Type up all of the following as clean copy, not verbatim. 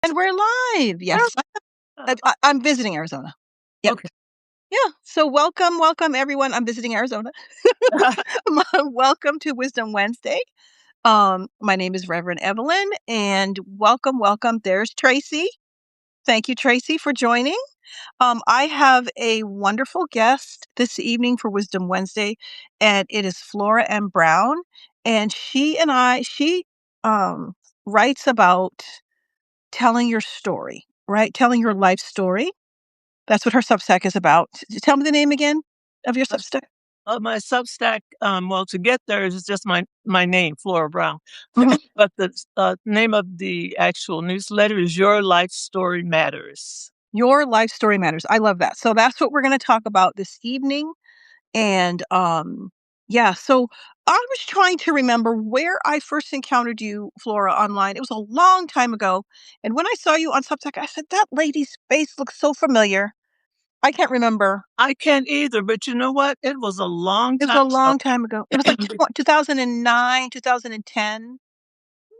And we're live. Yes. I'm visiting Arizona. Yep. Okay. Yeah. So welcome everyone. I'm visiting Arizona. Welcome to Wisdom Wednesday. My name is Reverend Evelyn, and welcome. There's Tracy. Thank you, Tracy, for joining. I have a wonderful guest this evening for Wisdom Wednesday, and it is Flora M. Brown. And she writes about telling your story, right? Telling your life story. That's what her Substack is about. Tell me the name again of your Substack. My Substack, well, to get there is just my name, Flora Brown. Mhm. But the name of the actual newsletter is Your Life Story Matters. Your life story matters. I love that. So that's what we're going to talk about this evening. And yeah, so I was trying to remember where I first encountered you, Flora, online. It was a long time ago. And when I saw you on Substack, I said, that lady's face looks so familiar. I can't remember. I can't either, but you know what? It was a long It was time a ago. long time ago. It was like 2009, 2010.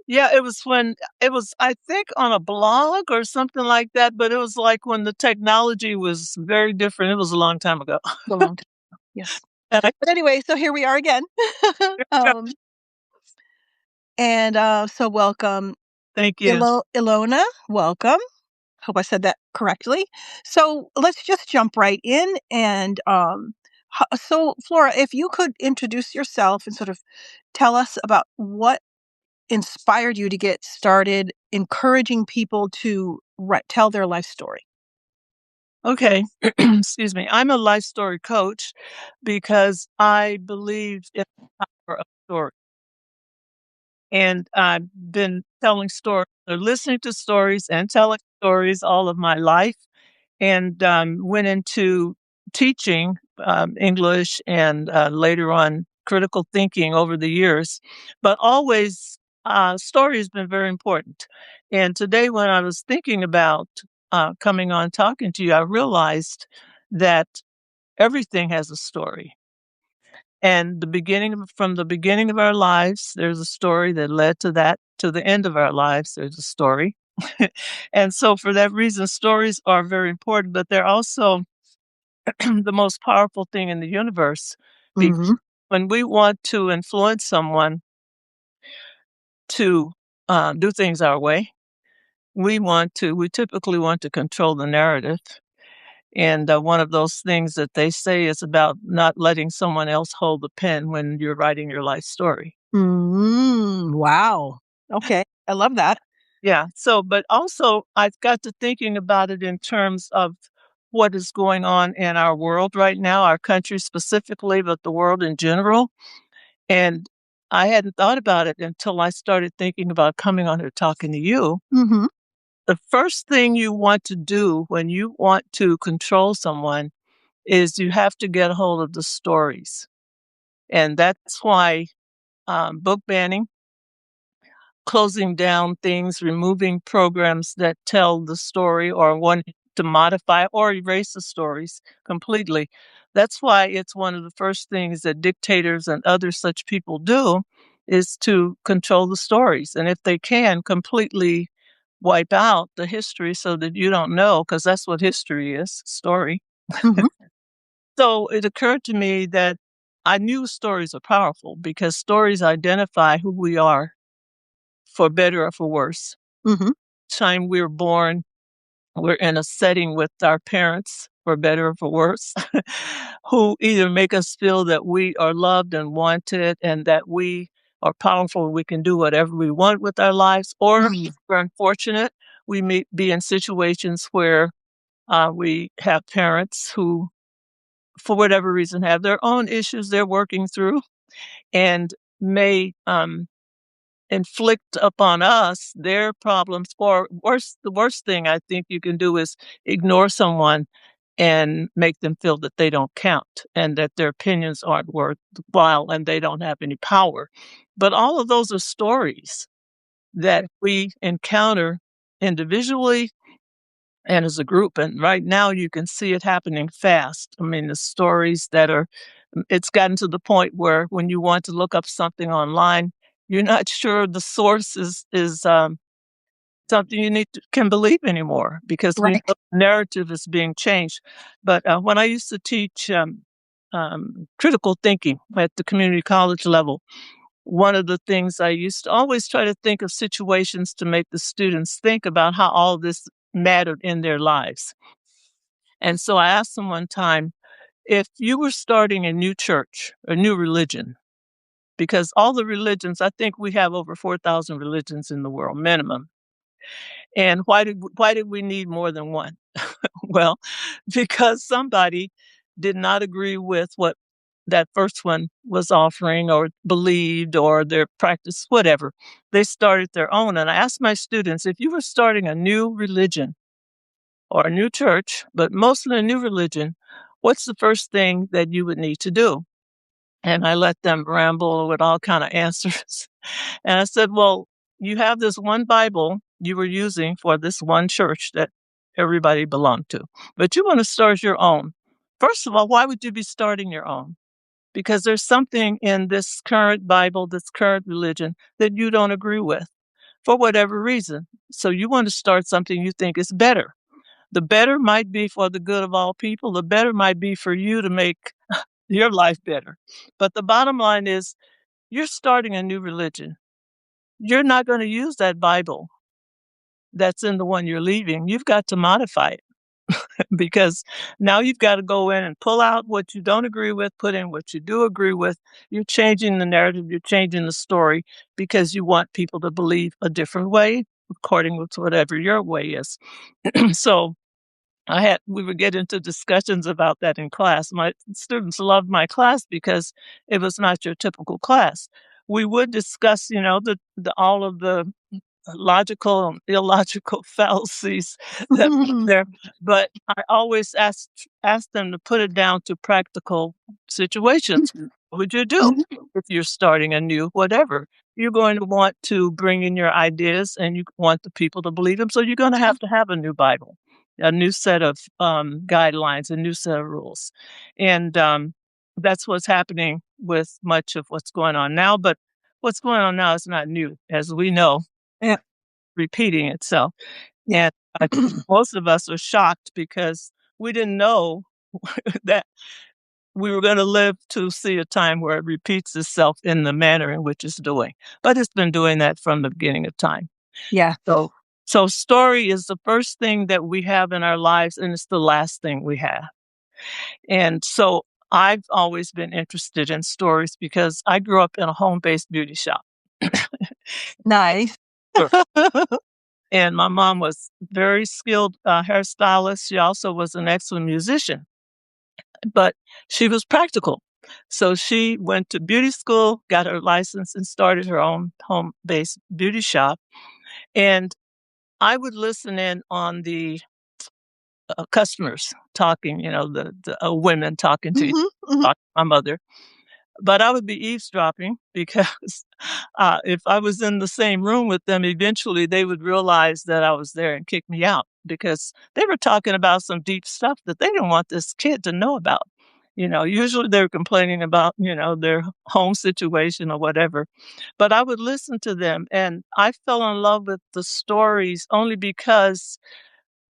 Yeah, it was when it was, I think, on a blog or something like that, but it was like when the technology was very different. It was a long time ago. A long time ago. Yes. And I But anyway, so here we are again. um, so welcome, thank you. Ilona. Welcome. Hope I said that correctly. So let's just jump right in. And so, Flora, if you could introduce yourself and sort of tell us about what inspired you to get started encouraging people to tell their life story. Okay. Excuse me. I'm a life story coach because I believe in the power of story. And I've been telling stories or listening to stories and telling stories all of my life, and went into teaching English and later on critical thinking over the years. But always, story has been very important. And today, when I was thinking about coming on talking to you, I realized that everything has a story. And from the beginning of our lives, there's a story that led to that. To the end of our lives, there's a story. And so, for that reason, stories are very important, but they're also the most powerful thing in the universe. Because Mm-hmm. when we want to influence someone to do things our way, we typically want to control the narrative. And one of those things that they say is about not letting someone else hold the pen when you're writing your life story. Wow. Okay. I love that. Yeah. So, but also I've got to thinking about it in terms of what is going on in our world right now, our country specifically, but the world in general. And I hadn't thought about it until I started thinking about coming on here talking to you. Mm-hmm. The first thing you want to do when you want to control someone is you have to get a hold of the stories. And that's why book banning, closing down things, removing programs that tell the story or want to modify or erase the stories completely. That's why it's one of the first things that dictators and other such people do is to control the stories. And if they can, completely wipe out the history so that you don't know, because that's what history is, story. Mm-hmm. So it occurred to me that I knew stories are powerful because stories identify who we are, for better or for worse. Mm-hmm. Time we're born, we're in a setting with our parents, for better or for worse, who either make us feel that we are loved and wanted and that we are powerful, we can do whatever we want with our lives, or if we're unfortunate, we may be in situations where we have parents who, for whatever reason, have their own issues they're working through and may inflict upon us their problems. Or worse, the worst thing I think you can do is ignore someone and make them feel that they don't count and that their opinions aren't worthwhile and they don't have any power. But all of those are stories that we encounter individually and as a group. And right now you can see it happening fast. I mean, the stories that are, it's gotten to the point where when you want to look up something online, you're not sure the source is something you can believe anymore because we know Right. the narrative is being changed. But when I used to teach critical thinking at the community college level, one of the things I used to always try to think of situations to make the students think about how all this mattered in their lives. And so I asked them one time, if you were starting a new church, a new religion, because all the religions, I think we have over 4,000 religions in the world, minimum. And why did we need more than one? Well, because somebody did not agree with what that first one was offering or believed or their practice, whatever. They started their own. And I asked my students, if you were starting a new religion or a new church, but mostly a new religion, what's the first thing that you would need to do? And I let them ramble with all kind of answers. And I said, well, you have this one Bible you were using for this one church that everybody belonged to, but you want to start your own. First of all, why would you be starting your own? Because there's something in this current Bible, this current religion that you don't agree with for whatever reason. So you want to start something you think is better. The better might be for the good of all people. The better might be for you to make your life better. But the bottom line is you're starting a new religion. You're not going to use that Bible that's in the one you're leaving. You've got to modify it because now you've got to go in and pull out what you don't agree with, put in what you do agree with. You're changing the narrative, you're changing the story because you want people to believe a different way according with whatever your way is. So we would get into discussions about that in class. My students loved my class because it was not your typical class. We would discuss, the all of the logical and illogical fallacies that were there, but I always asked them to put it down to practical situations. What would you do if you're starting a new whatever? You're going to want to bring in your ideas, and you want the people to believe them. So you're going to have a new Bible, a new set of guidelines, a new set of rules, and that's what's happening with much of what's going on now. But what's going on now is not new, as we know, Yeah. repeating itself. Yeah. And I think most of us are shocked because we didn't know that we were going to live to see a time where it repeats itself in the manner in which it's doing. But it's been doing that from the beginning of time. Yeah. So, so story is the first thing that we have in our lives, and it's the last thing we have. And so I've always been interested in stories because I grew up in a home-based beauty shop. Nice. And my mom was very skilled hairstylist. She also was an excellent musician, but she was practical. So she went to beauty school, got her license, and started her own home-based beauty shop. And I would listen in on the customers talking, the women talking to Mhm, mhm. my mother. But I would be eavesdropping because, if I was in the same room with them, eventually they would realize that I was there and kick me out because they were talking about some deep stuff that they didn't want this kid to know about. Usually they're complaining about, their home situation or whatever. But I would listen to them, and I fell in love with the stories only because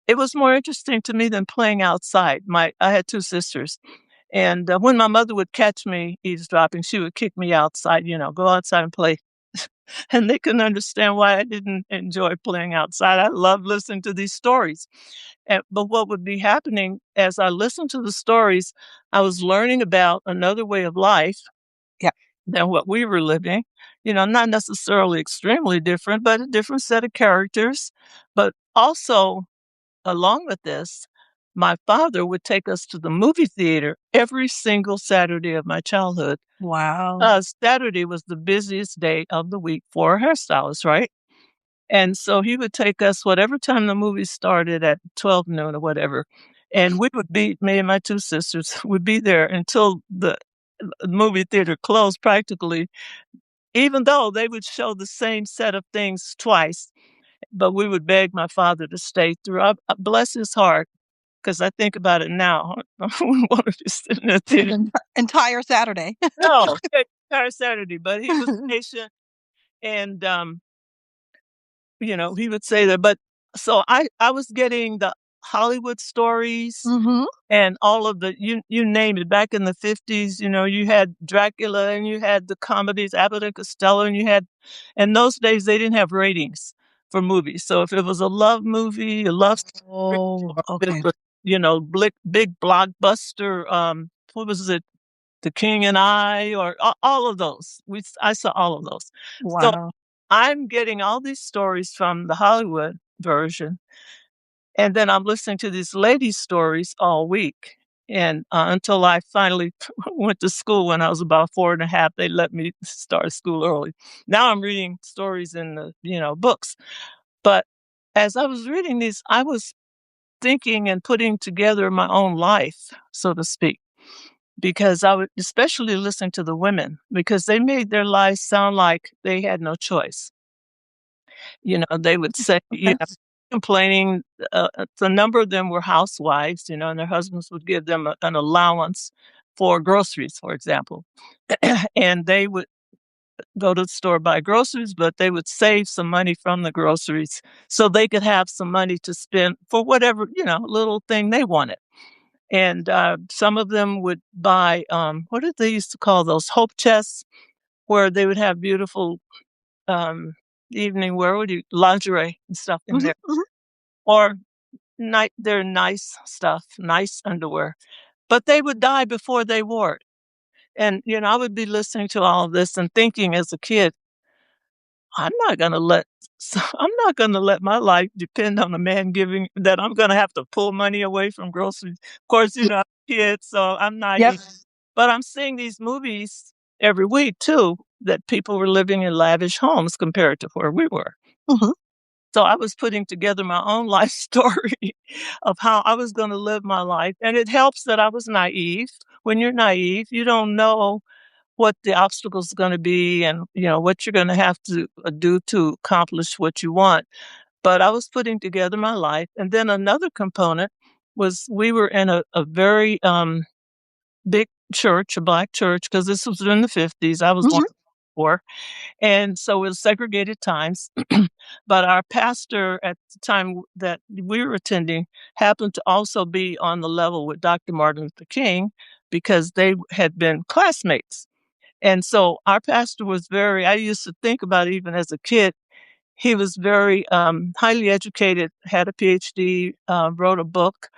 it was more interesting to me than playing outside. I had 2 sisters, and, when my mother would catch me eavesdropping, she would kick me outside, "Go outside and play." And they couldn't understand why I didn't enjoy playing outside. I love listening to these stories. But what would be happening as I listened to the stories, I was learning about another way of life Yeah. than what we were living. Not necessarily extremely different, but a different set of characters. But also, along with this, my father would take us to the movie theater every single Saturday of my childhood. Wow. Saturday was the busiest day of the week for a hairstylist, right? And so he would take us whatever time the movie started at 12 noon or whatever. And me and my 2 sisters would be there until the movie theater closed practically, even though they would show the same set of things twice. But we would beg my father to stay through. Bless his heart, because I think about it now. I wouldn't want to be sitting in a theater. An entire Saturday. No, entire Saturday, but he was patient, and he would say that. But so I was getting the Hollywood stories Mhm. and all of the you name it. Back in the 50s, you had Dracula and you had the comedies, Abbott and Costello, and you had in those days they didn't have ratings for movies. So if it was a love movie, a love story, Oh, or if it okay. was, big blockbuster, what was it? The King and I, or all of those. I saw all of those. So Wow. I'm getting all these stories from the Hollywood version, and then I'm listening to these ladies' stories all week. And until I finally went to school when I was about 4.5, they let me start school early. Now I'm reading stories in the books. But as I was reading these, I was thinking and putting together my own life, so to speak, because I would especially listen to the women because they made their lives sound like they had no choice. They would say, Okay. complaining, a number of them were housewives, and their husbands would give them an allowance for groceries, for example. And they would go to the store, buy groceries, but they would save some money from the groceries so they could have some money to spend for whatever, little thing they wanted. And some of them would buy, what did they used to call those? Hope chests, where they would have beautiful um, evening wear, lingerie and stuff in Mhm, there, mhm, or their nice stuff, nice underwear. But they would die before they wore it. And I would be listening to all of this and thinking as a kid, I'm not gonna let I'm not gonna let my life depend on a man giving that I'm gonna have to pull money away from groceries. Of course, I'm a kid, so I'm yep. naive. But I'm seeing these movies every week too, that people were living in lavish homes compared to where we were. Mhm, So I was putting together my own life story of how I was gonna live my life, and it helps that I was naive. When you're naive, you don't know what the obstacles are gonna be and, what you're gonna have to, do to accomplish what you want. But I was putting together my life, and then another component was we were in a very, big church, a black church, because this was in the '50s. I was born mhm, before, and so it was segregated times. But our pastor at the time that we were attending happened to also be on the level with Dr. Martin Luther King because they had been classmates. And so our pastor was I used to think about it even as a kid, he was very highly educated, had a PhD, wrote a book,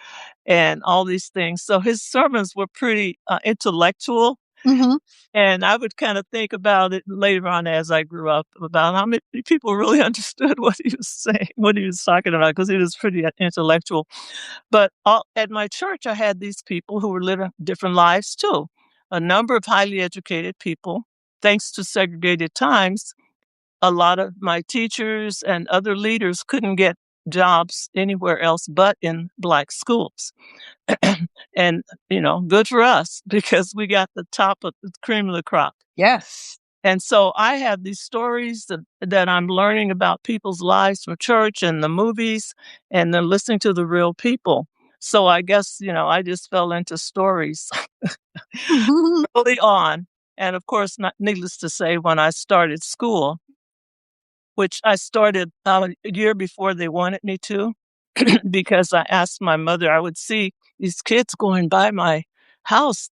and all these things. So his sermons were pretty intellectual. mhm. And I would kind of think about it later on as I grew up about how many people really understood what he was saying, what he was talking about, because he was pretty intellectual. But at my church, I had these people who were living different lives too. A number of highly educated people. Thanks to segregated times, a lot of my teachers and other leaders couldn't get jobs anywhere else but in black schools. And, good for us because we got the top of the cream of the crop. Yes. And so I have these stories that I'm learning about people's lives from church and the movies and then listening to the real people. So I guess, I just fell into stories early on. And of course, not needless to say, when I started school, which I started a year before they wanted me to, because I asked my mother, I would see these kids going by my house,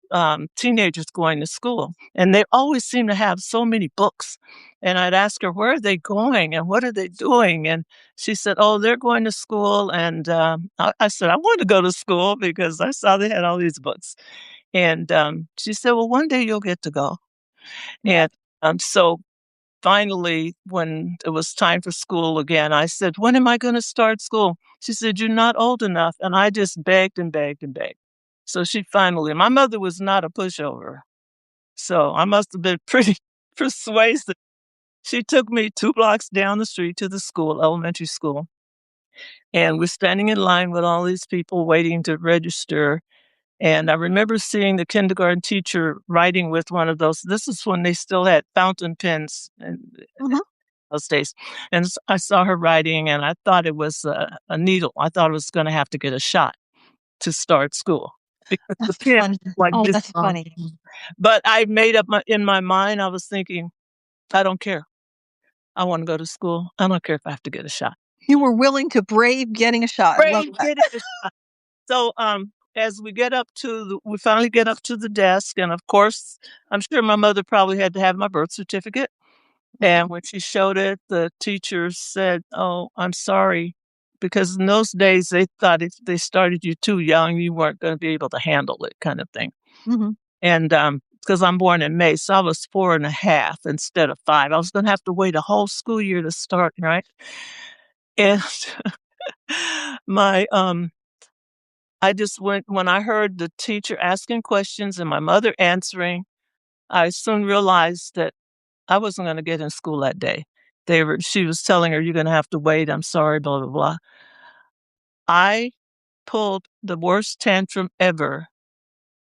teenagers going to school, and they always seem to have so many books. And I'd ask her, where are they going and what are they doing? And she said, oh, they're going to school. And I said, I want to go to school because I saw they had all these books. And she said, well, one day you'll get to go. Yeah. And so finally, when it was time for school again, I said, when am I going to start school? She said, you're not old enough. And I just begged and begged and begged. So she finally, my mother was not a pushover. So I must have been pretty persuasive. She took me 2 blocks down the street to the school, elementary school. And we're standing in line with all these people waiting to register. And I remember seeing the kindergarten teacher writing with one of those. This is when they still had fountain pens and Mhm. those days. And I saw her writing, and I thought it was a needle. I thought I was going to have to get a shot to start school because the That's pen funny. like Oh, this that's long. funny. But I made up in my mind. I was thinking, I don't care. I wanna go to school. I don't care if I have to get a shot. You were willing to brave getting a shot. I love Brave that. getting a shot. So, as we finally get up to the desk, and of course, I'm sure my mother probably had to have my birth certificate, and when she showed it, the teacher said, "Oh, I'm sorry," because in those days, they thought if they started you too young, you weren't gonna be able to handle it kind of thing. Mhm. And, because I'm born in May, so I was 4.5 instead of 5. I was gonna have to wait a whole school year to start, right? And my, I just went when I heard the teacher asking questions and my mother answering, I soon realized that I wasn't gonna get in school that day. She was telling her, "You're gonna have to wait, I'm sorry, blah, blah, blah." I pulled the worst tantrum ever,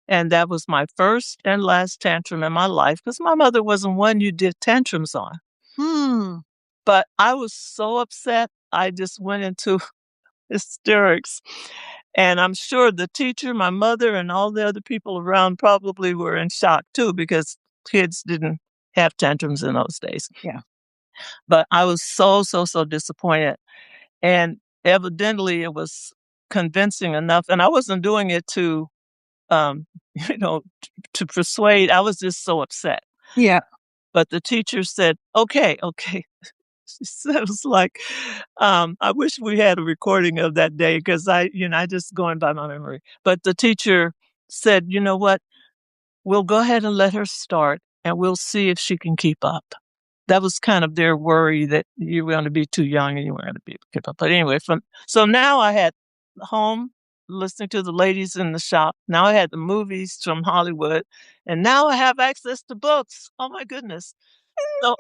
and that was my first and last tantrum in my life because my mother wasn't one you did tantrums on. Hmm. But I was so upset, I just went into hysterics. And I'm sure the teacher, my mother, and all the other people around probably were in shock too because kids didn't have tantrums in those days. Yeah. But I was so, so, so disappointed. And evidently it was convincing enough. And I wasn't doing it to, um, you know, to persuade. I was just so upset. Yeah. But the teacher said, "Okay, okay." She said it was like, I wish we had a recording of that day because I just going by my memory. But the teacher said, "You know what? We'll go ahead and let her start, and we'll see if she can keep up." That was kind of their worry that you were gonna be too young and you weren't gonna be able to keep up. But anyway, from so now I had home listening to the ladies in the shop. Now I had the movies from Hollywood, and now I have access to books. Oh my goodness. So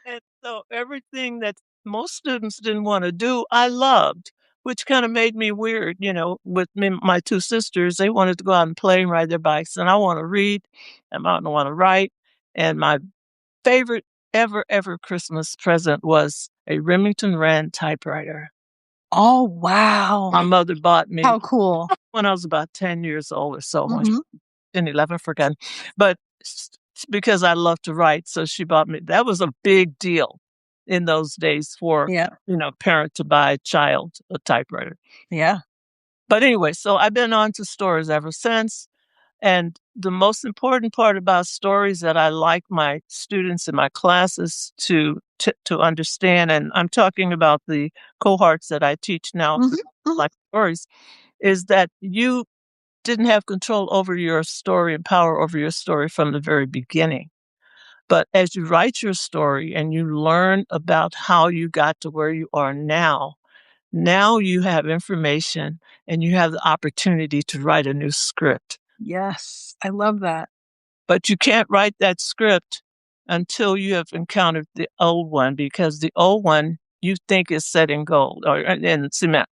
and so everything that most students didn't wanna do, I loved, which kinda made me weird, with me my 2 sisters, they wanted to go out and play and ride their bikes, and I wanna read, and I don't wanna write, and my favorite ever, ever Christmas present was a Remington Rand typewriter. Oh, wow. My mother bought me How cool. when I was about 10 years old or so, when Mhm. 10, 11, forgotten. But because I love to write, so she bought me that was a big deal in those days for, Yeah. parent to buy a child a typewriter. Yeah. But anyway, so I've been on to stories ever since. And the most important part about stories that I like my students in my classes to understand, and I'm talking about the cohorts that I teach now, Mhm. Mhm. like stories, is that you didn't have control over your story and power over your story from the very beginning. But as you write your story and you learn about how you got to where you are now, now you have information and you have the opportunity to write a new script. Yes. I love that. But you can't write that script until you have encountered the old one because the old one you think is set in gold or in cement.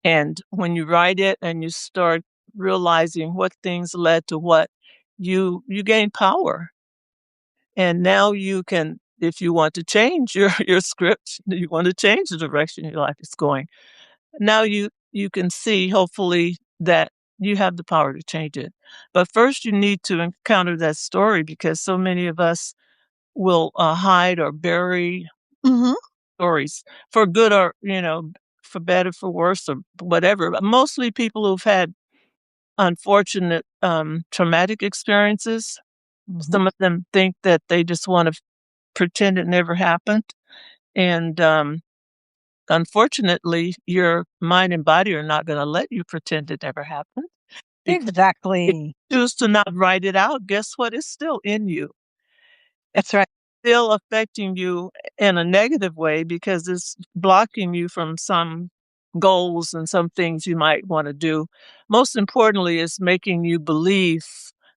And when you write it and you start realizing what things led to what, you gain power. And now you can, if you want to change your your script, you want to change the direction your life is going. Now you can see hopefully that you have the power to change it. But first you need to encounter that story because so many of us will hide or bury Mhm. stories for good or for better for worse or whatever. But mostly people who've had unfortunate traumatic experiences. Mhm. Some of them think that they just want to pretend it never happened. And unfortunately, your mind and body are not going to let you pretend it never happened because if Exactly. you choose to not write it out, guess what? It's still in you. That's right. Still affecting you in a negative way because it's blocking you from some goals and some things you might want to do. Most importantly, it's making you believe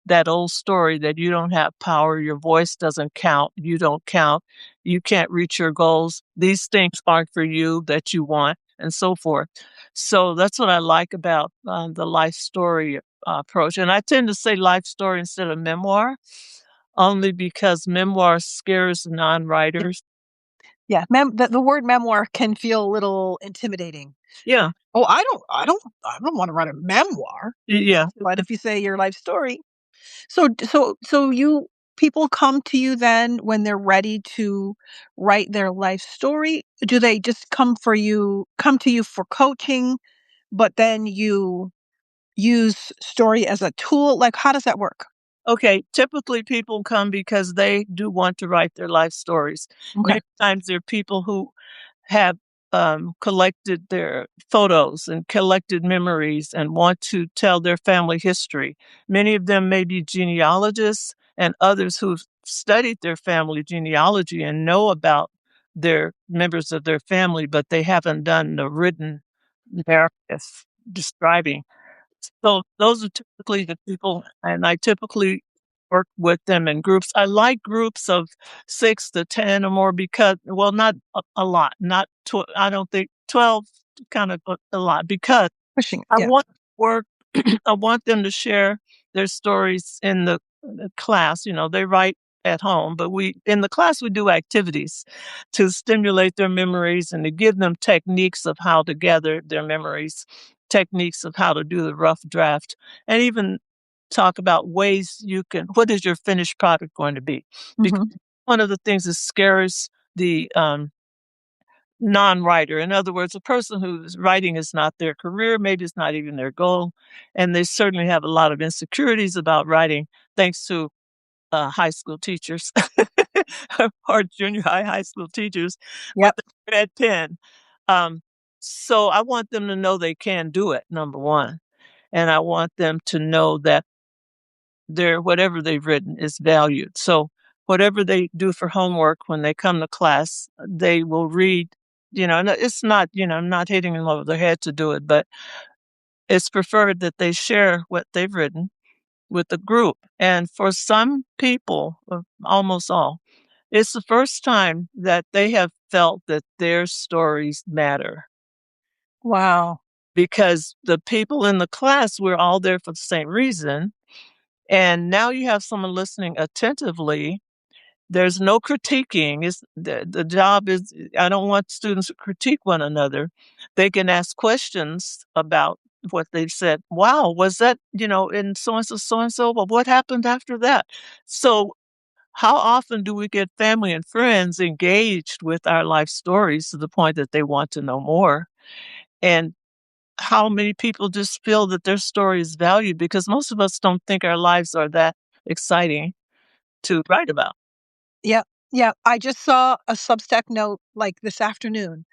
that old story that you don't have power, your voice doesn't count, you don't count, you can't reach your goals, these things aren't for you that you want, and so forth. So that's what I like about the life story approach. And I tend to say life story instead of memoir only because memoir scares Yeah. non-writers. Yeah. The word memoir can feel a little intimidating. Yeah, Oh, I don't wanna write a memoir. yeah, But if you say your life story, so you people come to you then when they're ready to write their life story? Do they just come to you for coaching, but then you use story as a tool? Like, how does that work? Okay, typically people come because they do want to write their life stories. Okay. Many times there are people who have collected their photos and collected memories and want to tell their family history. Many of them may be genealogists and others who've studied their family genealogy and know about their members of their family, but they haven't done the written narrative describing. So those are typically the people, and I typically work with them in groups. I like groups of 6 to 10 or more because well, not a lot, not I don't think 12 kind of a lot because Pushing. I Yeah. want work I want them to share their stories in the class. They write at home, but we in the class we do activities to stimulate their memories and to give them techniques of how to gather their memories, techniques of how to do the rough draft, and even talk about ways you can what is your finished product going to be? Because Mhm. one of the things that scares the non-writer. In other words, a person whose writing is not their career, maybe it's not even their goal, and they certainly have a lot of insecurities about writing, thanks to high school teachers or junior high school teachers with Yep. a red pen. Um, so I want them to know they can do it, number one, and I want them to know that whatever they've written is valued. So whatever they do for homework when they come to class, they will read, and it's not, I'm not hitting them over the head to do it, but it's preferred that they share what they've written with the group. And for some people, almost all, it's the first time that they have felt that their stories matter Wow. because the people in the class, we're all there for the same reason. And now you have someone listening attentively. There's no critiquing. The job is I don't want students to critique one another. They can ask questions about what they've said. Wow, was that, in so and so? Well, what happened after that? So how often do we get family and friends engaged with our life stories to the point that they want to know more? And how many people just feel that their story is valued because most of us don't think our lives are that exciting to write about. Yep. Yeah. I just saw a Substack note like this afternoon.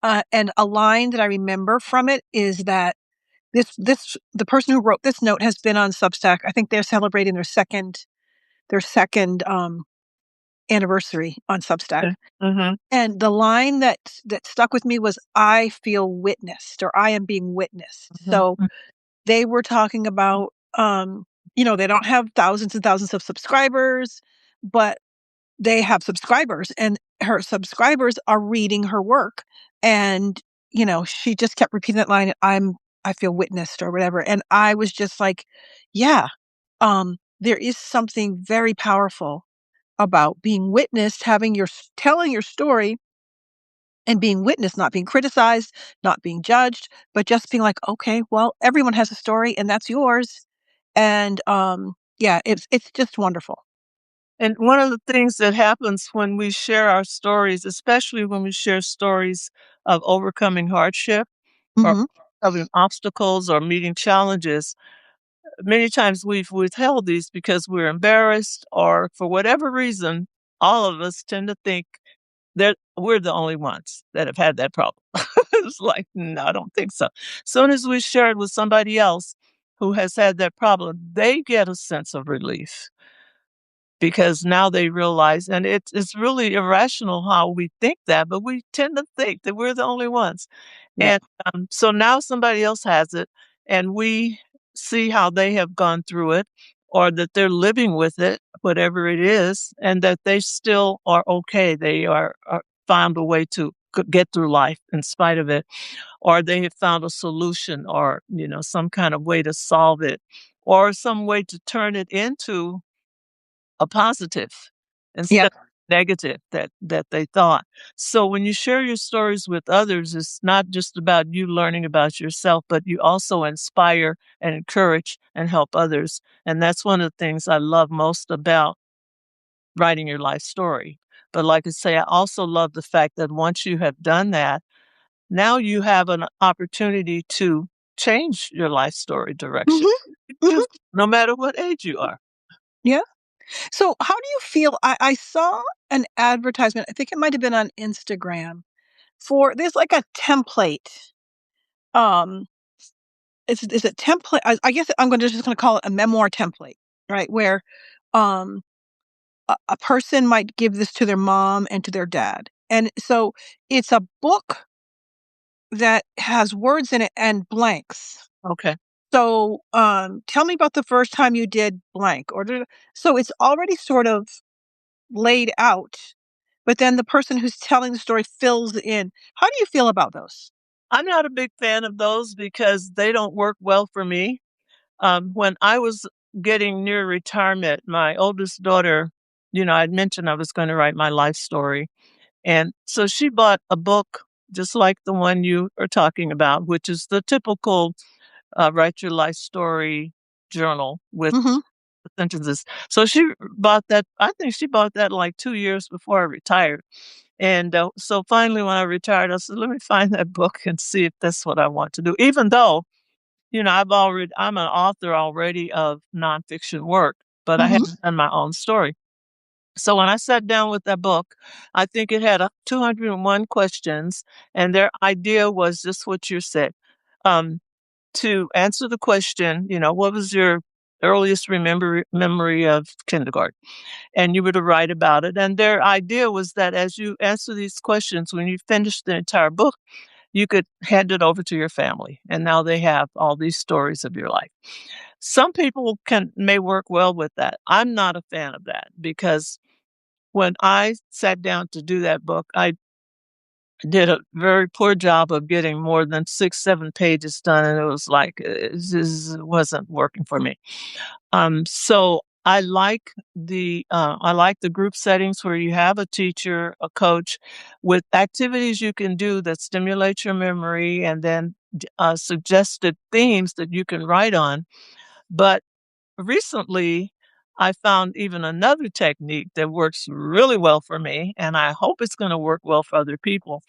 And a line that I remember from it is that the person who wrote this note has been on Substack. I think they're celebrating their second anniversary on Substack. Mhm, And the line that stuck with me was, "I feel witnessed," or "I am being witnessed." mhm, So they were talking about, they don't have thousands and thousands of subscribers, but they have subscribers, and her subscribers are reading her work. And, she just kept repeating that line, I feel witnessed or whatever. And I was just like, yeah, there is something very powerful about being witnessed, telling your story and being witnessed, not being criticized, not being judged, but just being like, okay, well, everyone has a story and that's yours. And yeah, it's just wonderful. and one of the things that happens when we share our stories, especially when we share stories of overcoming hardship or Hmm. having obstacles or meeting challenges, many times we've withheld these because we're embarrassed or for whatever reason, all of us tend to think that we're the only ones that have had that problem. It's like, no, I don't think so. Soon as we share it with somebody else who has had that problem, they get a sense of relief because now they realize, and it's really irrational how we think that, but we tend to think that we're the only ones. Yeah. And so now somebody else has it, and we see how they have gone through it, or that they're living with it, whatever it is, and that they still are okay. They are found a way to get through life in spite of it, or they have found a solution, or some kind of way to solve it, or some way to turn it into a positive instead Yep. of negative that they thought. So when you share your stories with others, it's not just about you learning about yourself, but you also inspire and encourage and help others. And that's one of the things I love most about writing your life story. But like I say, I also love the fact that once you have done that, now you have an opportunity to change your life story direction. Mhm, mhm, Just no matter what age you are. yeah. So how do you feel I saw an advertisement, I think it might have been on Instagram, for there's like a template. Um, it's a template I guess I'm gonna just gonna call it a memoir template, right? Where, um, a person might give this to their mom and to their dad. And so it's a book that has words in it and blanks. Okay. So, tell me about the first time you did blank or so it's already sort of laid out, but then the person who's telling the story fills in. How do you feel about those? I'm not a big fan of those because they don't work well for me. When I was getting near retirement, my oldest daughter, I'd mentioned I was going to write my life story. And so she bought a book just like the one you are talking about, which is the typical write your life story journal with Mhm. sentences. So she bought that. I think she bought that like 2 years before I retired. And so finally, when I retired, I said, let me find that book and see if that's what I want to do. Even though, I'm an author already of nonfiction work, but I Mhm. haven't done my own story. So when I sat down with that book, I think it had 201 questions, and their idea was just what you said. Um, to answer the question, what was your earliest memory of kindergarten? And you were to write about it. And their idea was that as you answer these questions, when you finish the entire book, you could hand it over to your family. And now they have all these stories of your life. Some people may work well with that. I'm not a fan of that because when I sat down to do that book, I did a very poor job of getting more than 6, 7 pages done, and it was like, it just wasn't working for me. So I like the group settings where you have a teacher, a coach, with activities you can do that stimulate your memory, and then suggested themes that you can write on. But recently, I found even another technique that works really well for me, and I hope it's going to work well for other people.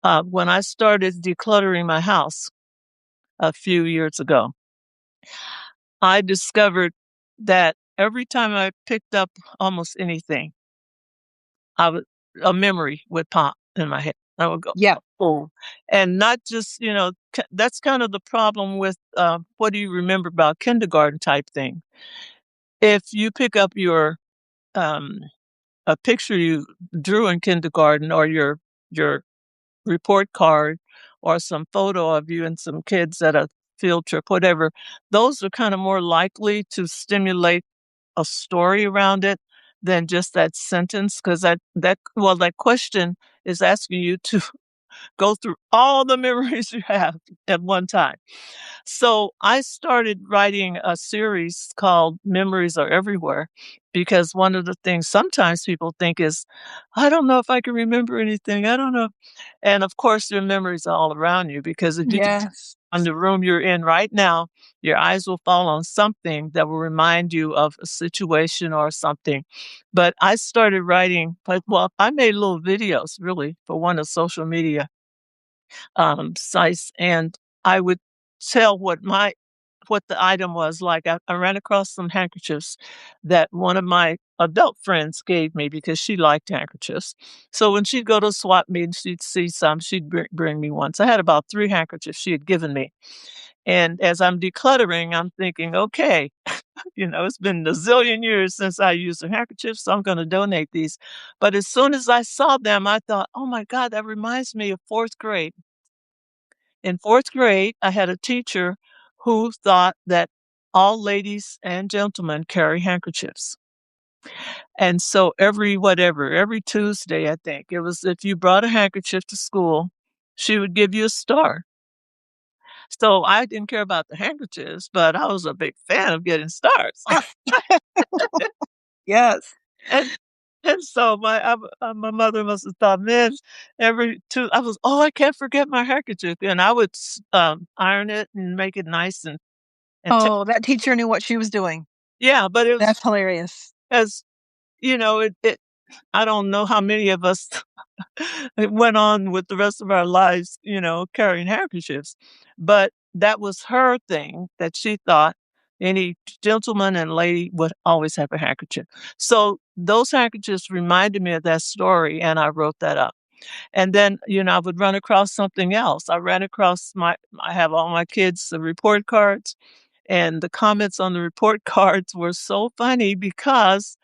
When I started decluttering my house a few years ago, I discovered that every time I picked up almost anything, I would a memory would pop in my head. I would go, Yeah. "Oh," and not just, that's kind of the problem with, what do you remember about kindergarten type thing. If you pick up um, a picture you drew in kindergarten or your report card or some photo of you and some kids at a field trip, whatever, those are kind of more likely to stimulate a story around it than just that sentence. Because that question is asking you to go through all the memories you have at one time. So I started writing a series called Memories Are Everywhere because one of the things sometimes people think is, I don't know if I can remember anything. I don't know. And of course, your memories are all around you because if you can Yes. on the room you're in right now, your eyes will fall on something that will remind you of a situation or something. But I started writing, well, I made little videos really for one of social media sites, and I would tell what the item was. Like I ran across some handkerchiefs that one of my adult friends gave me because she liked handkerchiefs. So when she'd go to a swap meet and she'd see some, she'd bring me one. So I had about 3 handkerchiefs she had given me. And as I'm decluttering, I'm thinking, okay, it's been a zillion years since I used a handkerchief, so I'm going to donate these. But as soon as I saw them, I thought, oh my God, that reminds me of fourth grade. In 4th grade, I had a teacher who thought that all ladies and gentlemen carry handkerchiefs. And so every Tuesday, I think, it was if you brought a handkerchief to school, she would give you a star. So I didn't care about the handkerchiefs, but I was a big fan of getting stars. Yes. And and so my mother must have thought, "Man, every 2" I can't forget my handkerchief," and I would iron it and make it nice and Oh, that teacher knew what she was doing. yeah, but it was That's hilarious. as it I don't know how many of us it went on with the rest of our lives, carrying handkerchiefs. But that was her thing that she thought any gentleman and lady would always have a handkerchief. So those handkerchiefs reminded me of that story, and I wrote that up. And then, I would run across something else. I ran across I have all my kids' report cards, and the comments on the report cards were so funny because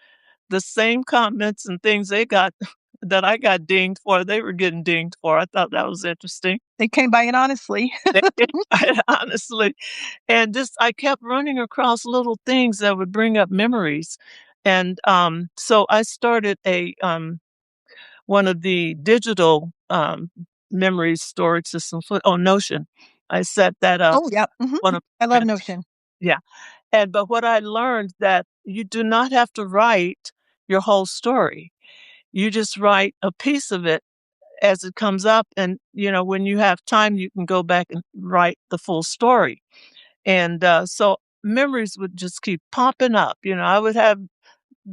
the same comments and things they got that I got dinged for, they were getting dinged for. I thought that was interesting. They came by it honestly. They did, honestly. And just I kept running across little things that would bring up memories. And so I started a one of the digital memory storage systems on Notion. I set that up. Oh, yeah, One of I my love friends. Notion. Yeah. And but what I learned that you do not have to write your whole story. You just write a piece of it as it comes up, and, when you have time, you can go back and write the full story. And, so memories would just keep popping up. I would have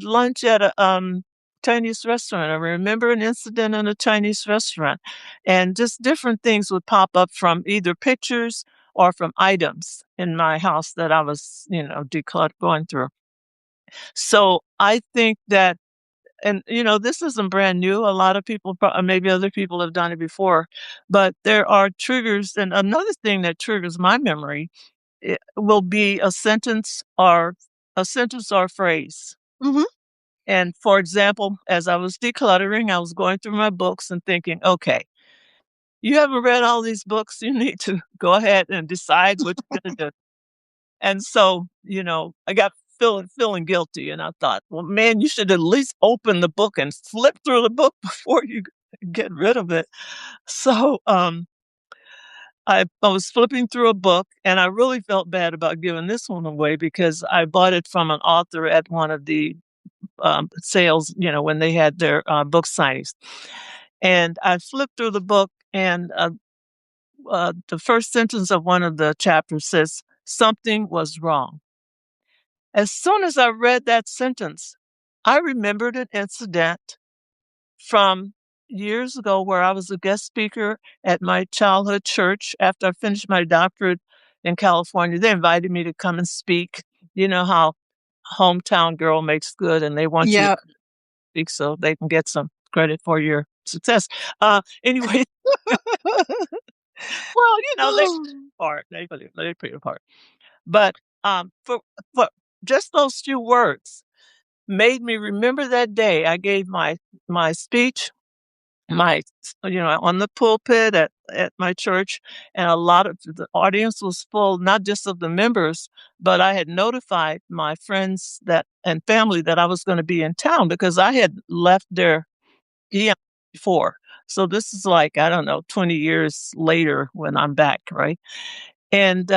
lunch at a, Chinese restaurant. I remember an incident in a Chinese restaurant, and just different things would pop up from either pictures or from items in my house that I was, going through. So I think that, and this isn't brand new. A lot of people, maybe other people have done it before, but there are triggers. And another thing that triggers my memory will be a sentence or a phrase. Mhm. And for example, as I was decluttering, I was going through my books and thinking, okay, you haven't read all these books. You need to go ahead and decide what you're going to do. And so, I got feeling guilty, and I thought, "Well, man, you should at least open the book and flip through the book before you get rid of it." So, I was flipping through a book, and I really felt bad about giving this one away because I bought it from an author at one of the, sales, when they had their, book signings. And I flipped through the book, and, the first sentence of one of the chapters says, "Something was wrong." As soon as I read that sentence, I remembered an incident from years ago where I was a guest speaker at my childhood church after I finished my doctorate in California. They invited me to come and speak. You know how hometown girl makes good, and they want you to Yeah. speak so they can get some credit for your success. Anyway, well, they part. They play a part. But for just those few words made me remember that day I gave my speech, on the pulpit at my church, and a lot of the audience was full, not just of the members, but I had notified my friends that and family that I was gonna be in town because I had left there eons before. So this is like, I don't know, 20 years later when I'm back, right? And,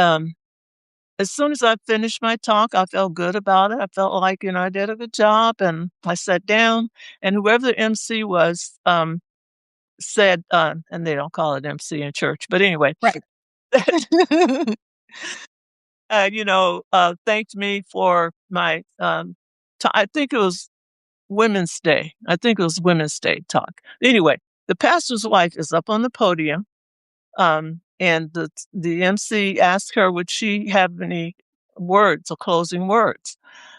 as soon as I finished my talk, I felt good about it. I felt like, I did a good job, and I sat down, and whoever the MC was, said, and they don't call it MC in church, but anyway, Right. thanked me for my, I think it was Women's Day. I think it was Women's Day talk. Anyway, the pastor's wife is up on the podium, and the MC asked her, would she have any words or closing words?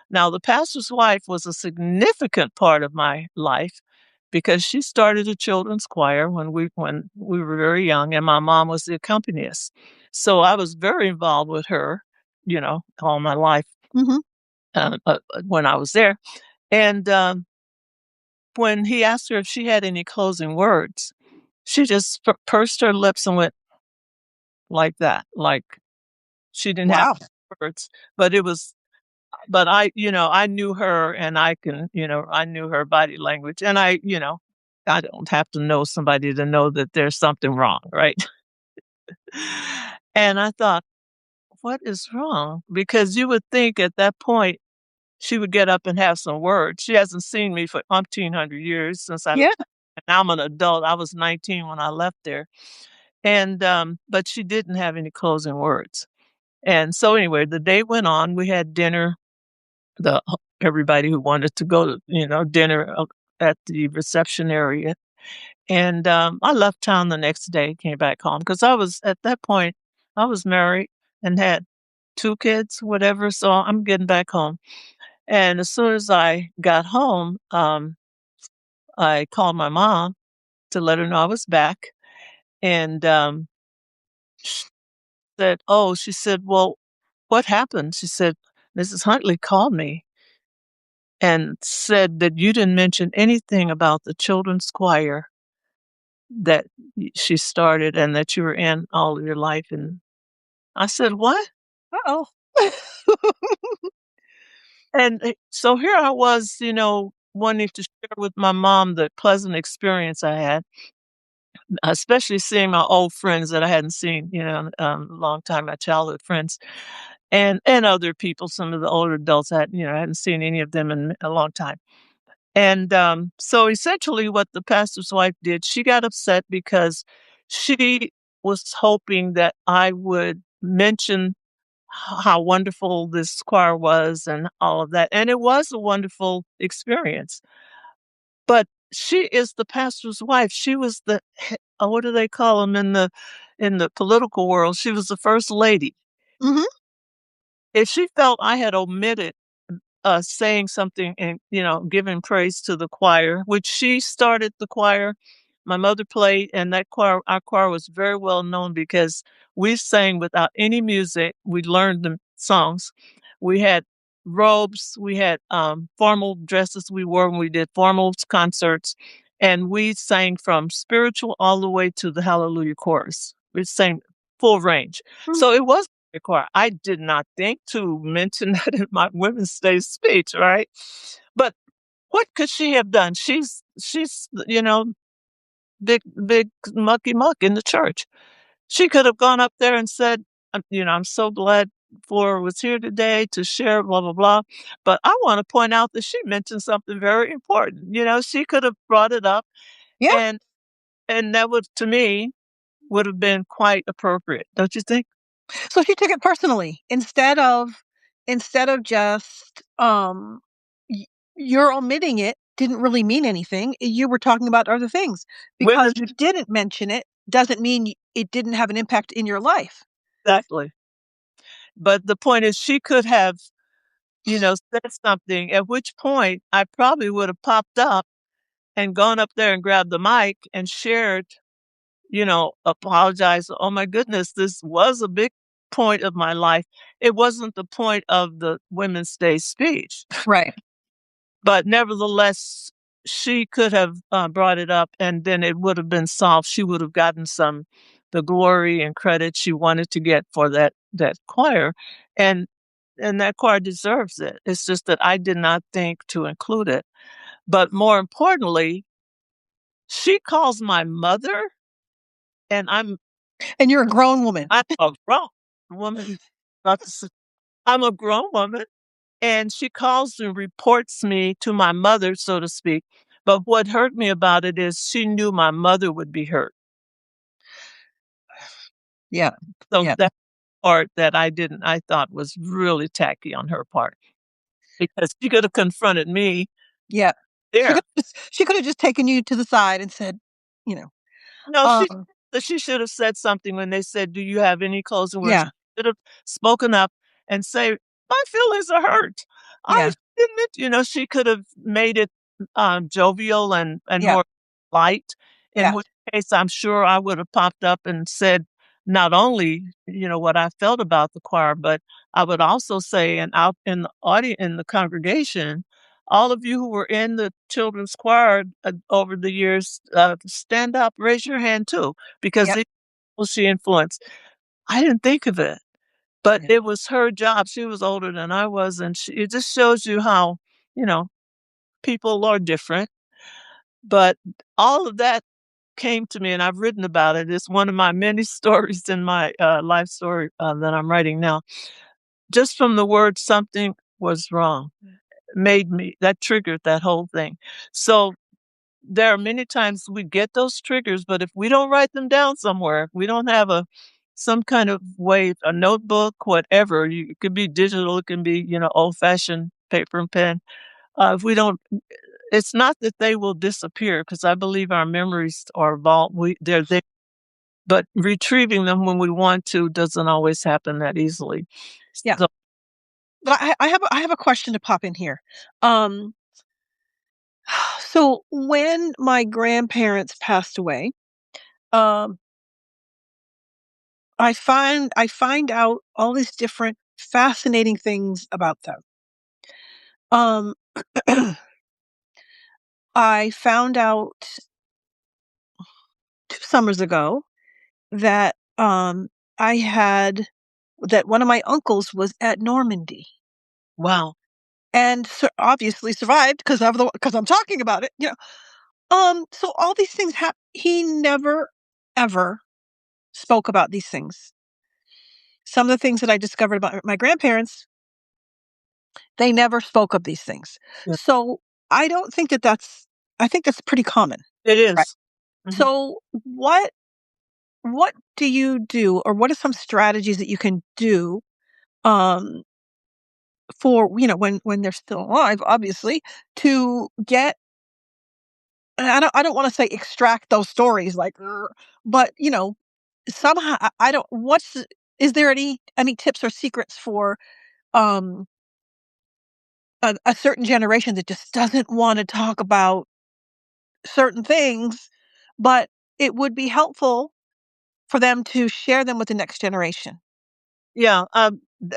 Now, the pastor's wife was a significant part of my life because she started a children's choir when we were very young, and my mom was the accompanist. So I was very involved with her, all my life Mhm. when I was there. And when he asked her if she had any closing words, she just pursed her lips and went like that, like she didn't have Wow. words. But it was but I knew her, and I knew her body language, and I don't have to know somebody to know that there's something wrong, right? And I thought, "What is wrong?" Because you would think at that point she would get up and have some words. She hasn't seen me for umpteen hundred years since Yeah. now I'm an adult. I was 19 when I left there. And, but she didn't have any closing words. And so anyway, the day went on. We had dinner. The everybody who wanted to go to, dinner, at the reception area. And, I left town the next day, came back home because I was at that point, I was married and had 2 kids, whatever, so I'm getting back home. And as soon as I got home, I called my mom to let her know I was back, and, sh said, "Oh," she said, "Well, what happened?" She said, "Mrs. Huntley called me and said that you didn't mention anything about the children's choir that she started and that you were in all of your life." And I said, "What?" Uh-oh. And so here I was, wanting to share with my mom the pleasant experience I had, especially seeing my old friends that I hadn't seen, a long time, my childhood friends, and other people, some of the older adults I hadn't seen any of them in a long time. And so essentially, what the pastor's wife did, she got upset because she was hoping that I would mention how wonderful this choir was and all of that. And it was a wonderful experience. But she is the pastor's wife. She was what do they call them in the political world? She was the first lady. Mhm. If she felt I had omitted saying something and, giving praise to the choir, which she started the choir. My mother played, and our choir was very well known because we sang without any music. We learned the songs. We had robes. We had formal dresses we wore when we did formal concerts. And we sang from spiritual all the way to the Hallelujah chorus. We sang full range. Mm. So it was choir. I did not think to mention that in my Women's Day speech, right? But what could she have done? She's big mucky muck in the church. She could have gone up there and said, I'm so glad Flora was here today to share blah blah blah. But I want to point out that she mentioned something very important. She could have brought it up, Yeah. and that would, to me, would have been quite appropriate, don't you think? So she took it personally instead of just, y you're omitting it didn't really mean anything. You were talking about other things. Because Women, you didn't mention it doesn't mean it didn't have an impact in your life. exactly. But the point is she could have, said something, at which point I probably would have popped up and gone up there and grabbed the mic and shared, apologized. Oh my goodness, this was a big point of my life. It wasn't the point of the Women's Day speech, Right. but nevertheless, she could have brought it up and then it would have been solved. She would have gotten the glory and credit she wanted to get for that choir. And that choir deserves it. It's just that I did not think to include it. But more importantly, she calls my mother, and And you're a grown woman. I'm a grown woman. Not to s I'm a grown woman, and she calls and reports me to my mother, so to speak. But what hurt me about it is she knew my mother would be hurt. Yeah. So Yeah. that part that I thought was really tacky on her part because she could have confronted me Yeah. there. She could have just taken you to the side and said, you know, No, um, she should have said something when they said, "Do you have any closing words?" yeah, She should have spoken up and say, "My feelings are hurt." I yeah, didn't, she could have made it jovial and yeah, more light. In yeah, which case, I'm sure I would have popped up and said not only what I felt about the choir, but I would also say, and out in the audience, in the congregation, all of you who were in the children's choir, over the years, stand up, raise your hand too, because yep, these people she influenced. I didn't think of it, but yeah. it was her job. She was older than I was, and it just shows you how, you know, people are different. But all of that came to me, and I've written about it. It's one of my many stories in my life story that I'm writing now. Just from the word something was wrong, that triggered that whole thing. So there are many times we get those triggers, but if we don't write them down somewhere, if we don't have some kind of way, a notebook, whatever, it could be digital, it can be, old fashioned paper and pen. If we don't it's not that they will disappear because I believe our memories are they're there, but retrieving them when we want to doesn't always happen that easily. Yeah. So But I have a question to pop in here. Um, so when my grandparents passed away, um, I find out all these different fascinating things about them. Um, I found out 2 summers ago that, I had that one of my uncles was at Normandy wow. and obviously survived because of the because I'm talking about it, you know? So all these things he never, ever spoke about these things. Some of the things that I discovered about my grandparents, they never spoke of these things. Yeah, So I don't think that I think that's pretty common, it right? is. Mhm. So what do you do, or what are some strategies that you can do, um, for, when they're still alive, obviously, to get, and I don't wanna say extract those stories like, "Grr," but, somehow I don't is there any tips or secrets for, um, a certain generation that just doesn't wanna talk about certain things, but it would be helpful for them to share them with the next generation? Yeah, I've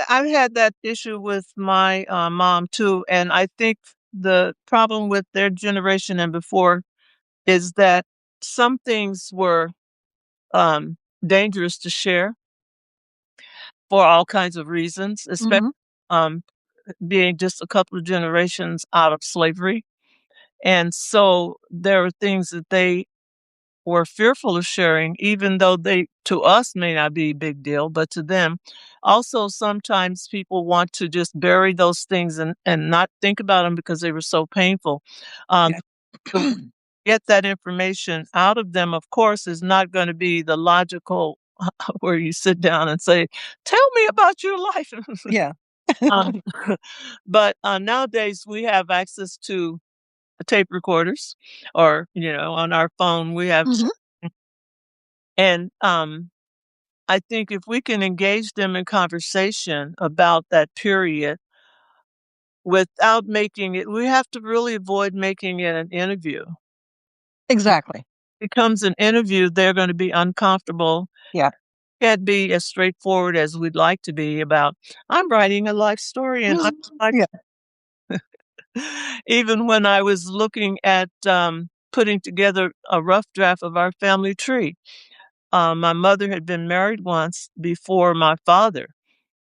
had that issue with my, mom too, and I think the problem with their generation and before is that some things were, um, dangerous to share for all kinds of reasons, especially Mhm. um, being just a couple of generations out of slavery, and so there are things that they were fearful of sharing, even though they to us may not be a big deal, but to them. Also, sometimes people want to just bury those things and not think about them because they were so painful. Um, Yeah. the way to get that information out of them, of course, is not going to be the logical where you sit down and say, "Tell me about your life." Yeah. um, but nowadays we have access to tape recorders, or on our phone we have. Mhm. And I think if we can engage them in conversation about that period without making it, we have to really avoid making it an interview. Exactly. Becomes an interview, they're going to be uncomfortable. Yeah. Can't be as straightforward as we'd like to be about, I'm writing a life story and I like, Yeah. even when I was looking at putting together a rough draft of our family tree. My mother had been married once before my father.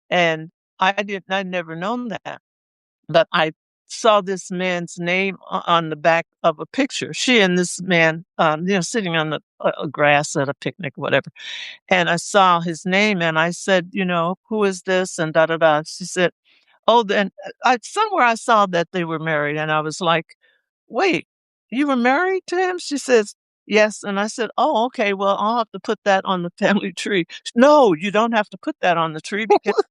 And I'd never known that, but I saw this man's name on the back of a picture. She and this man, sitting on the grass at a picnic, whatever. And I saw his name, and I said, "Who is this?" And da da da. She said, "Oh, then somewhere I saw that they were married," and I was like, "Wait, you were married to him?" She says, "Yes," and I said, "Oh, okay. Well, I'll have to put that on the family tree." No, you don't have to put that on the tree because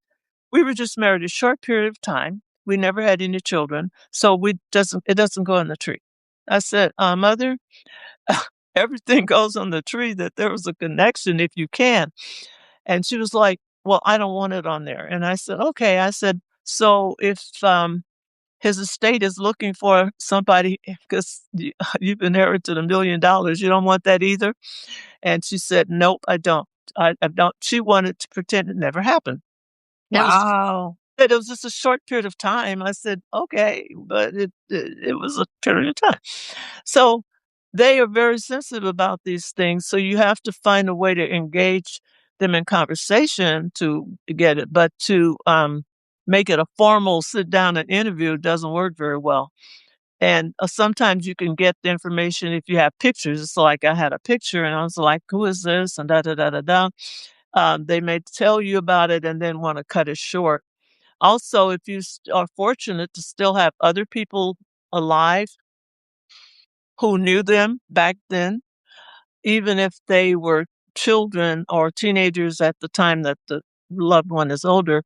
we were just married a short period of time. We never had any children, so it doesn't go on the tree. I said, "Mother, everything goes on the tree that there was a connection if you can." And she was like, "Well, I don't want it on there." And I said, "Okay." I said, "So if his estate is looking for somebody because you've inherited $1 million, you don't want that either?" And she said, "Nope, I don't. I don't." She wanted to pretend it never happened. It was Wow. But it was just a short period of time. I said, "Okay," but it was a period of time. So, they are very sensitive about these things, so you have to find a way to engage them in conversation to get it, but to, make it a formal sit down and interview doesn't work very well. And, sometimes you can get the information if you have pictures. It's like I had a picture and I was like, "Who is this?" and da da da da da. They may tell you about it and then wanna cut it short. Also, if you are fortunate to still have other people alive who knew them back then, even if they were children or teenagers at the time that the loved one is older,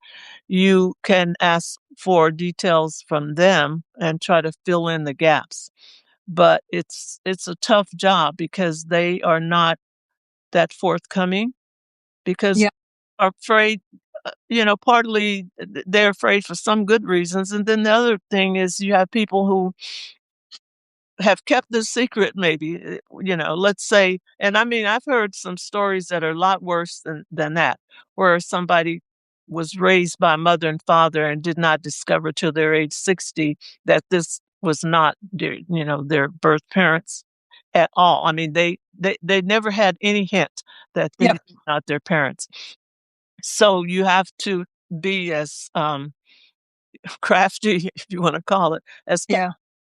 you can ask for details from them and try to fill in the gaps. But it's a tough job because they are not that forthcoming because Yeah. are afraid, partly they're afraid for some good reasons. And then the other thing is you have people who have kept the secret maybe, let's say, and I mean, I've heard some stories that are a lot worse than that, where somebody was raised by mother and father and did not discover till their age 60 that this was not their birth parents at all. I mean, they never had any hint that these Yep. were not their parents. So you have to be as crafty, if you want to call it, as Yeah.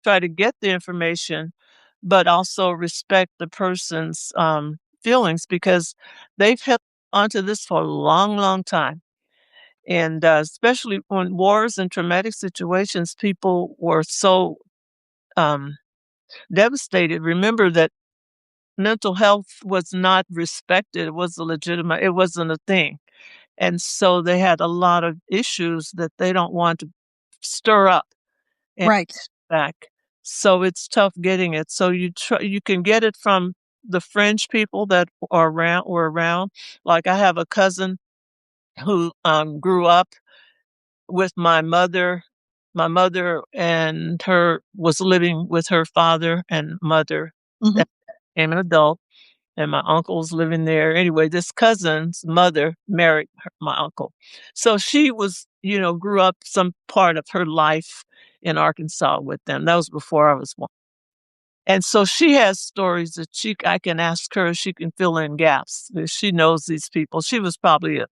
try to get the information, but also respect the person's feelings because they've held onto this for a long, long time. And especially when wars and traumatic situations, people were so um, devastated. Remember that mental health was not respected. It was a legitimate, it wasn't a thing. And so they had a lot of issues that they don't want to stir up and Right. back. So it's tough getting it. So you can get it from the fringe people that are around were around. Like I have a cousin who grew up with my mother. My mother and her was living with her father and mother Mhm. that became an adult, and my uncle's living there. Anyway, this cousin's mother married my uncle. So she was, grew up some part of her life in Arkansas with them. That was before I was born. And so she has stories that I can ask her, she can fill in gaps. She knows these people. She was probably a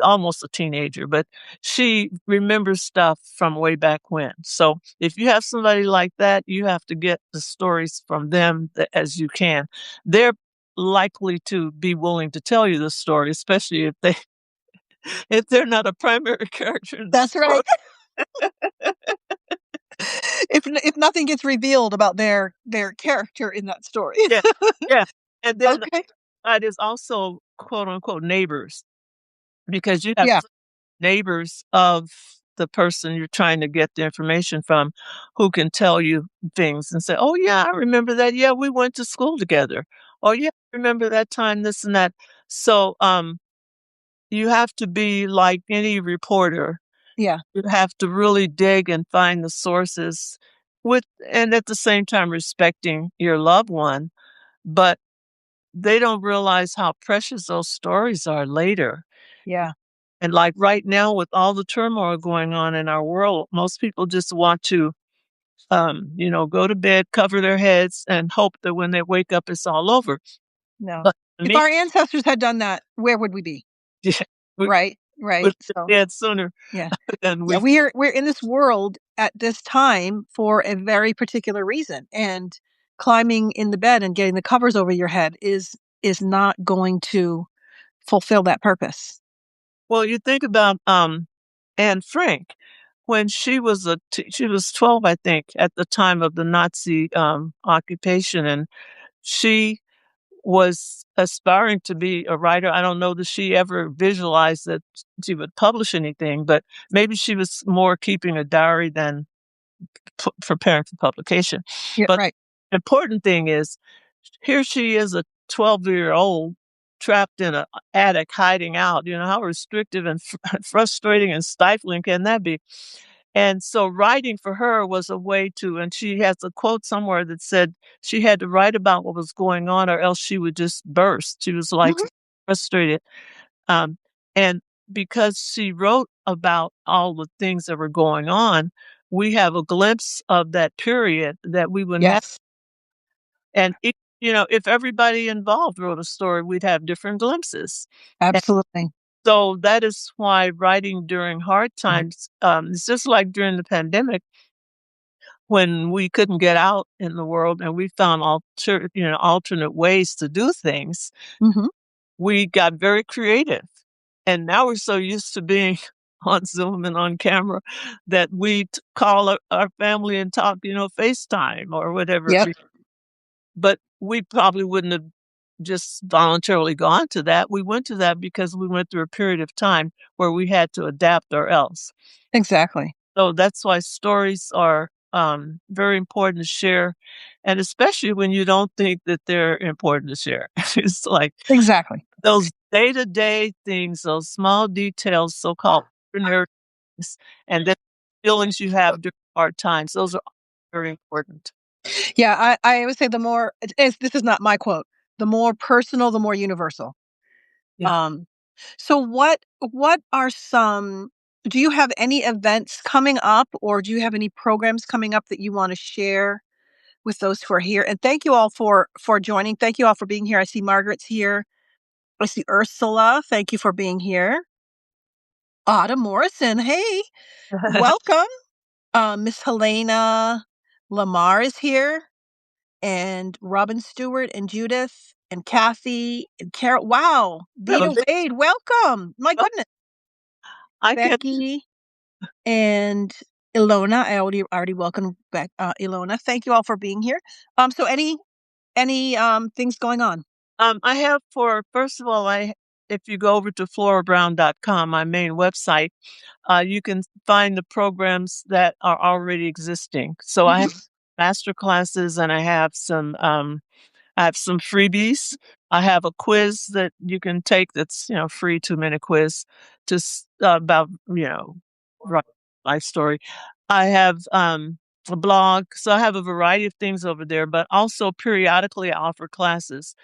almost a teenager, but she remembers stuff from way back when. So if you have somebody like that, you have to get the stories from them as you can. They're likely to be willing to tell you the story, especially if they if they're not a primary character in the That's story. right. If nothing gets revealed about their character in that story. Yeah, yeah. And then Okay. it is also quote unquote neighbors because you have Yeah. neighbors of the person you're trying to get the information from who can tell you things and say, "Oh, yeah, I remember that. Yeah, we went to school together." "Oh, yeah, I remember that time, this and that." So, you have to be like any reporter. Yeah. You have to really dig and find the sources with and at the same time respecting your loved one, but they don't realize how precious those stories are later. Yeah. And like right now with all the turmoil going on in our world, most people just want to, go to bed, cover their heads, and hope that when they wake up, it's all over. No. But to If me, our ancestors had done that, where would we be? yeah, we Right. would Right. be So, dead sooner yeah. than Yeah, we. we're in this world at this time for a very particular reason, and climbing in the bed and getting the covers over your head is not going to fulfill that purpose. Well, you think about Anne Frank when she was 12, I think, at the time of the Nazi occupation, and she was aspiring to be a writer. I don't know that she ever visualized that she would publish anything, but maybe she was more keeping a diary than preparing for publication. Yeah, But right. the important thing is, here she is, a 12-year-old trapped in an attic hiding out. How restrictive and frustrating and stifling can that be? And so writing for her was a way to, and she has a quote somewhere that said she had to write about what was going on or else she would just burst. She was like Mhm. frustrated. Um, and because she wrote about all the things that were going on, we have a glimpse of that period that we wouldn't have. Yes, And if everybody involved wrote a story, we'd have different glimpses. And absolutely. so that is why writing during hard times, it's just like during the pandemic when we couldn't get out in the world and we found alternate ways to do things. Mhm. We got very creative. And now we're so used to being on Zoom and on camera that we call our family and talk, FaceTime or whatever. Yep. But we probably wouldn't have just voluntarily gone to that. We went to that because we went through a period of time where we had to adapt or else. Exactly. So that's why stories are very important to share, and especially when you don't think that they're important to share. It's like Exactly. those day-to-day things, those small details, so-called ordinary things, and then feelings you have during hard times, those are very important. Yeah, I always say the more this is not my quote, the more personal, the more universal. Yeah. Um, so what are some do you have any events coming up or do you have any programs coming up that you want to share with those who are here? And thank you all for joining. Thank you all for being here. I see Margaret's here. I see Ursula. Thank you for being here. Autumn Morrison. Hey, welcome. Miss Helena Lamar is here. And Robin Stewart and Judith and Kathy and Carol. Wow, Have a Dita big Wade, welcome. My goodness. I can Becky and Ilona. I already welcomed back Ilona. Thank you all for being here. So any things going on? I have for first of all, I if you go over to florabrown.com, my main website, you can find the programs that are already existing. So I have Mhm. master classes and I have some freebies. I have a quiz that you can take that's, free 2-minute quiz about, right, life story. I have a blog. So I have a variety of things over there, but also periodically I offer classes.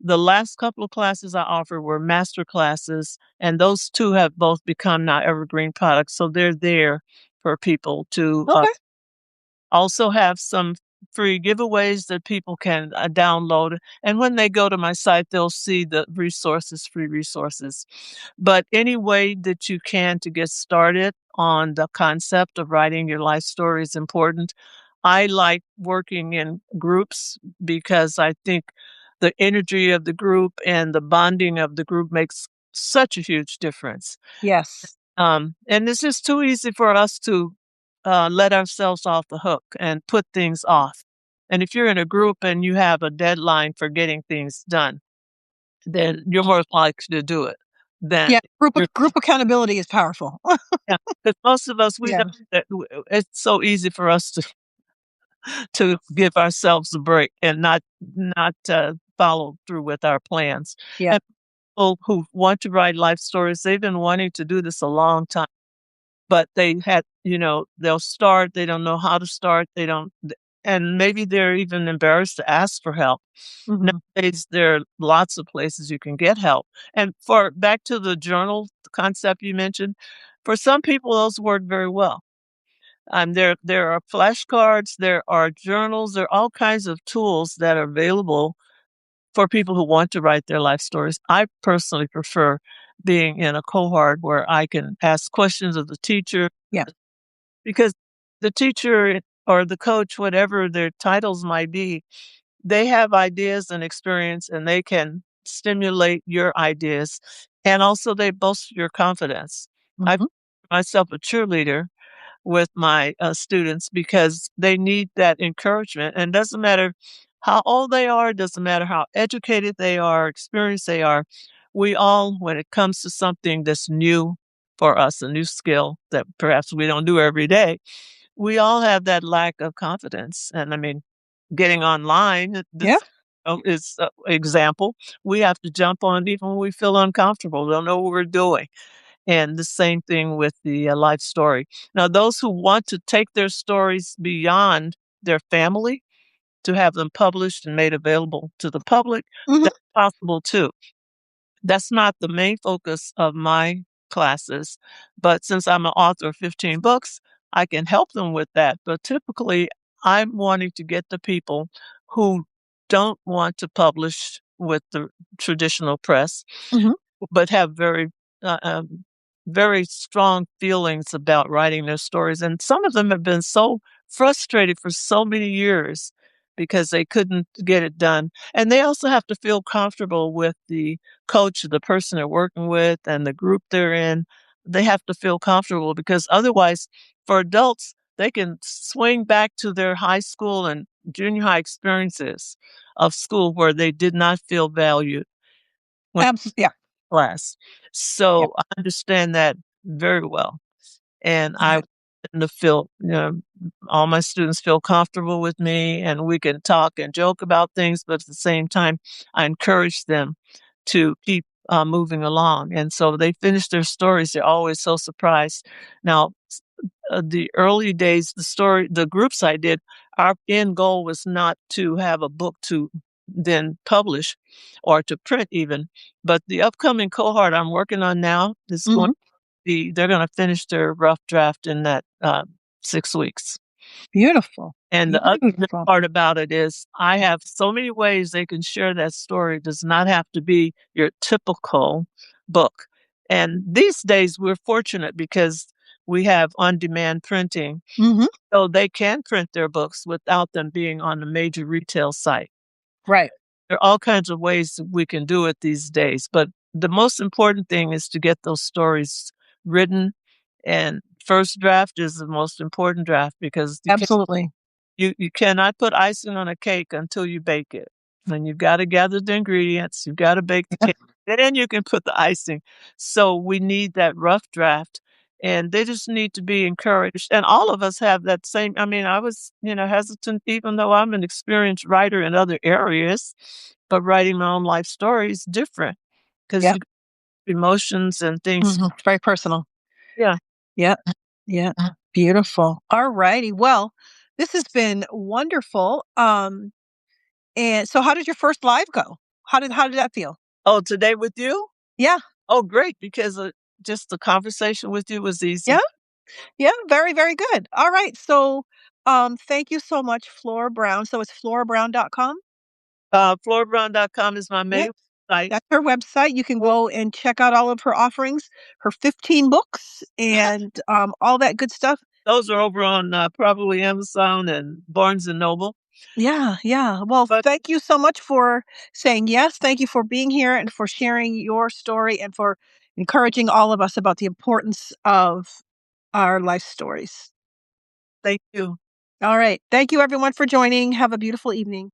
The last couple of classes I offered were master classes, and those 2 have both become now evergreen products, so they're there for people to, Okay. also have some free giveaways that people can, download, and when they go to my site, they'll see the resources, free resources. But any way that you can to get started on the concept of writing your life story is important. I like working in groups because I think the energy of the group and the bonding of the group makes such a huge difference. Yes. And it's just too easy for us to let ourselves off the hook and put things off. And if you're in a group and you have a deadline for getting things done, then you're more likely to do it than Yeah. Group you're, group accountability is powerful. yeah. Because most of us, we know Yeah. that it's so easy for us to give ourselves a break and not follow through with our plans. Yeah. And people who want to write life stories, they've been wanting to do this a long time. But they had they'll start, they don't know how to start, they don't th and maybe they're even embarrassed to ask for help. Hmm. Nowadays, there are lots of places you can get help, and for back to the journal concept you mentioned, for some people, those work very well. There are flashcards, there are journals, there are all kinds of tools that are available for people who want to write their life stories. I personally prefer being in a cohort where I can ask questions of the teacher Yeah. because the teacher or the coach, whatever their titles might be, they have ideas and experience and they can stimulate your ideas. And also they boost your confidence. I Hmm. myself a cheerleader with my students because they need that encouragement. And it doesn't matter how old they are, doesn't matter how educated they are, experienced they are. We all, when it comes to something that's new for us, a new skill that perhaps we don't do every day, we all have that lack of confidence. And I mean, getting online, Yeah. this is an example. We have to jump on even when we feel uncomfortable, don't know what we're doing. And the same thing with the life story. Now, those who want to take their stories beyond their family to have them published and made available to the public, Hmm. that's possible too. That's not the main focus of my classes, but since I'm an author of 15 books, I can help them with that. But typically, I'm wanting to get the people who don't want to publish with the traditional press Hmm. but have very strong feelings about writing their stories. And some of them have been so frustrated for so many years because they couldn't get it done. And they also have to feel comfortable with the coach, the person they're working with, and the group they're in. They have to feel comfortable because otherwise, for adults, they can swing back to their high school and junior high experiences of school where they did not feel valued when Yeah, class. yeah, So I understand that very well. And I yeah. want them to feel, all my students feel comfortable with me and we can talk and joke about things, but at the same time, I encourage them to keep moving along. And so they finish their stories. They're always so surprised. Now, the early days, the groups I did, our end goal was not to have a book to then publish or to print even. But the upcoming cohort I'm working on now is going Mhm. they're gonna finish their rough draft in that, 6 weeks. Beautiful, And the other beautiful. part about it is I have so many ways they can share that story. It does not have to be your typical book. And these days, we're fortunate because we have on-demand printing, Mhm. so they can print their books without them being on a major retail site. Right. There are all kinds of ways that we can do it these days, but the most important thing is to get those stories written, and first draft is the most important draft because Absolutely. you cannot put icing on a cake until you bake it. And you've gotta gather the ingredients, you've gotta bake the cake, then you can put the icing. So we need that rough draft, and they just need to be encouraged, and all of us have that same I mean, I was, hesitant even though I'm an experienced writer in other areas, but writing my own life story is different because Yep. you emotions and things. Mhm. It's very personal. Yeah. Yeah. Yeah. Beautiful. Alrighty. Well, this has been wonderful. And so how did your first live go? How did that feel? Oh, today with you? Yeah. Oh, great, because, just the conversation with you was Yeah. easy. Yeah. Very, very good. All right. So thank you so much, Flora Brown. So it's florabrown.com. Florbrown.com is my Yep. main site. That's her website. You can go and check out all of her offerings, her 15 books and all that good stuff. Those are over on, probably Amazon and Barnes& and Noble. Yeah, yeah. Well, But thank you so much for saying yes. Thank you for being here and for sharing your story and for encouraging all of us about the importance of our life stories. thank you. All right. Thank you, everyone, for joining. Have a beautiful evening.